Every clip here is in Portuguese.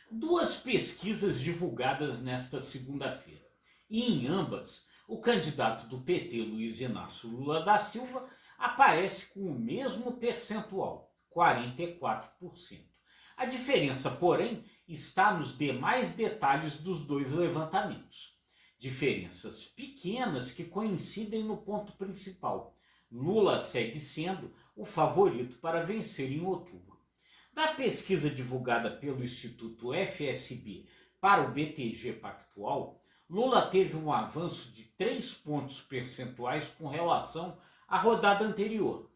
duas pesquisas divulgadas nesta segunda-feira. E em ambas, o candidato do PT, Luiz Inácio Lula da Silva, aparece com o mesmo percentual, 44%. A diferença, porém, está nos demais detalhes dos dois levantamentos. Diferenças pequenas que coincidem no ponto principal. Lula segue sendo o favorito para vencer em outubro. Da pesquisa divulgada pelo Instituto FSB para o BTG Pactual, Lula teve um avanço de 3 pontos percentuais com relação à rodada anterior.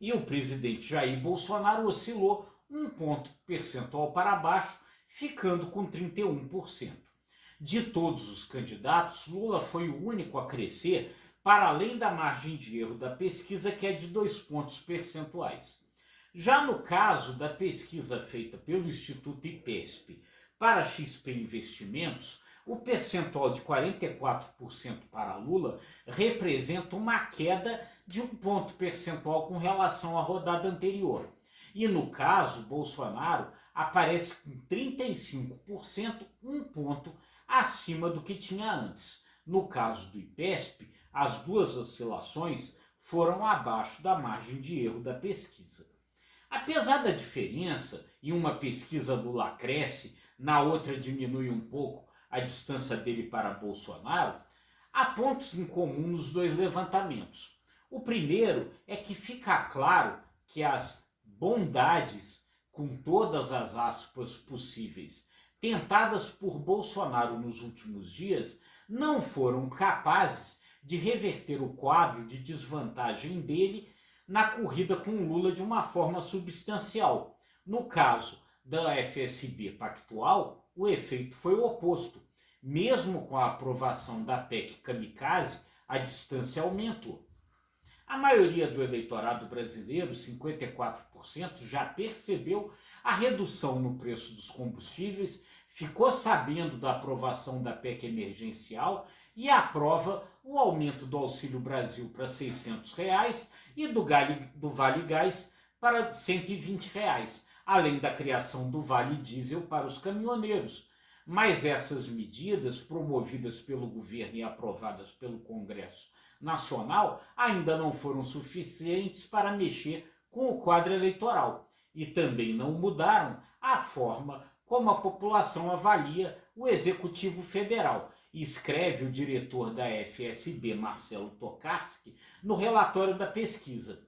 E o presidente Jair Bolsonaro oscilou 1 ponto percentual para baixo, ficando com 31%. De todos os candidatos, Lula foi o único a crescer para além da margem de erro da pesquisa, que é de 2 pontos percentuais. Já no caso da pesquisa feita pelo Instituto IPESP para XP Investimentos, o percentual de 44% para Lula representa uma queda de 1 ponto percentual com relação à rodada anterior. E no caso, Bolsonaro aparece com 35%, 1 ponto acima do que tinha antes. No caso do IPESP, as duas oscilações foram abaixo da margem de erro da pesquisa. Apesar da diferença, em uma pesquisa Lula cresce, na outra diminui um pouco a distância dele para Bolsonaro, há pontos em comum nos dois levantamentos. O primeiro é que fica claro que as bondades, com todas as aspas possíveis, tentadas por Bolsonaro nos últimos dias, não foram capazes de reverter o quadro de desvantagem dele na corrida com Lula de uma forma substancial. No caso da FSB Pactual, o efeito foi o oposto. Mesmo com a aprovação da PEC Kamikaze, a distância aumentou. A maioria do eleitorado brasileiro, 54%, já percebeu a redução no preço dos combustíveis, ficou sabendo da aprovação da PEC emergencial e aprova o aumento do Auxílio Brasil para R$ 600 e do Vale Gás para R$ 120, além da criação do Vale Diesel para os caminhoneiros. Mas essas medidas, promovidas pelo governo e aprovadas pelo Congresso Nacional, ainda não foram suficientes para mexer com o quadro eleitoral e também não mudaram a forma como a população avalia o Executivo Federal, escreve o diretor da FSB, Marcelo Tokarski, no relatório da pesquisa.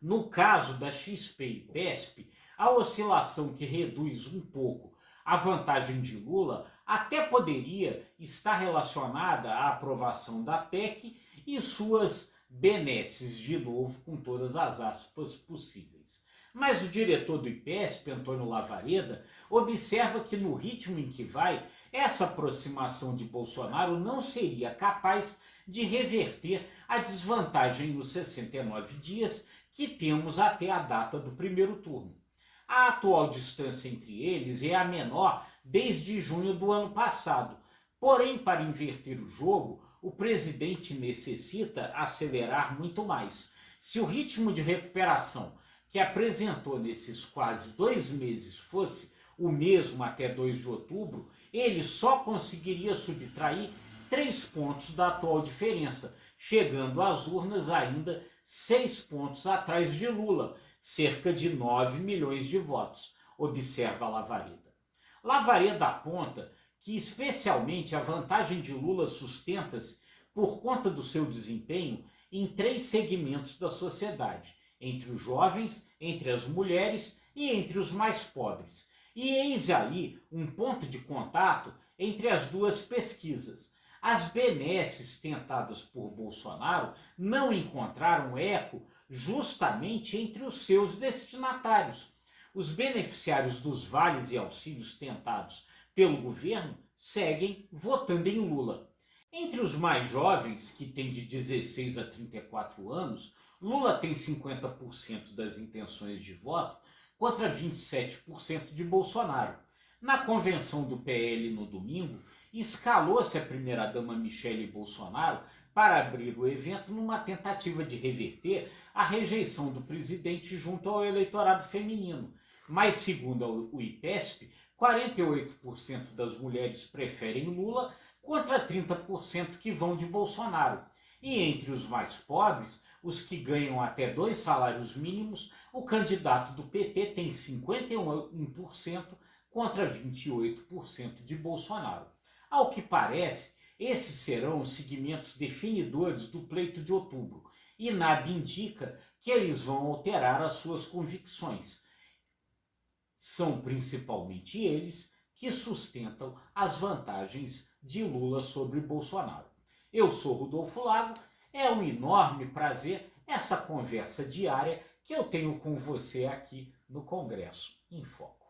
No caso da XP e PESP, a oscilação que reduz um pouco a vantagem de Lula até poderia estar relacionada à aprovação da PEC e suas benesses, de novo, com todas as aspas possíveis. Mas o diretor do IPESP, Antônio Lavareda, observa que no ritmo em que vai, essa aproximação de Bolsonaro não seria capaz de reverter a desvantagem nos 69 dias que temos até a data do primeiro turno. A atual distância entre eles é a menor desde junho do ano passado. Porém, para inverter o jogo, o presidente necessita acelerar muito mais. Se o ritmo de recuperação que apresentou nesses quase 2 meses fosse o mesmo até 2 de outubro, ele só conseguiria subtrair 3 pontos da atual diferença, chegando às urnas ainda 6 pontos atrás de Lula, cerca de 9 milhões de votos, observa Lavareda. Lavareda aponta que especialmente a vantagem de Lula sustenta-se por conta do seu desempenho em 3 segmentos da sociedade, entre os jovens, entre as mulheres e entre os mais pobres. E eis aí um ponto de contato entre as duas pesquisas. As benesses tentadas por Bolsonaro não encontraram eco justamente entre os seus destinatários. Os beneficiários dos vales e auxílios tentados pelo governo seguem votando em Lula. Entre os mais jovens, que têm de 16 a 34 anos, Lula tem 50% das intenções de voto contra 27% de Bolsonaro. Na convenção do PL no domingo, escalou-se a primeira-dama Michele Bolsonaro para abrir o evento numa tentativa de reverter a rejeição do presidente junto ao eleitorado feminino. Mas, segundo o IPESP, 48% das mulheres preferem Lula contra 30% que vão de Bolsonaro. E entre os mais pobres, os que ganham até 2 salários mínimos, o candidato do PT tem 51% contra 28% de Bolsonaro. Ao que parece, esses serão os segmentos definidores do pleito de outubro, e nada indica que eles vão alterar as suas convicções. São principalmente eles que sustentam as vantagens de Lula sobre Bolsonaro. Eu sou Rodolfo Lago, é um enorme prazer essa conversa diária que eu tenho com você aqui no Congresso em Foco.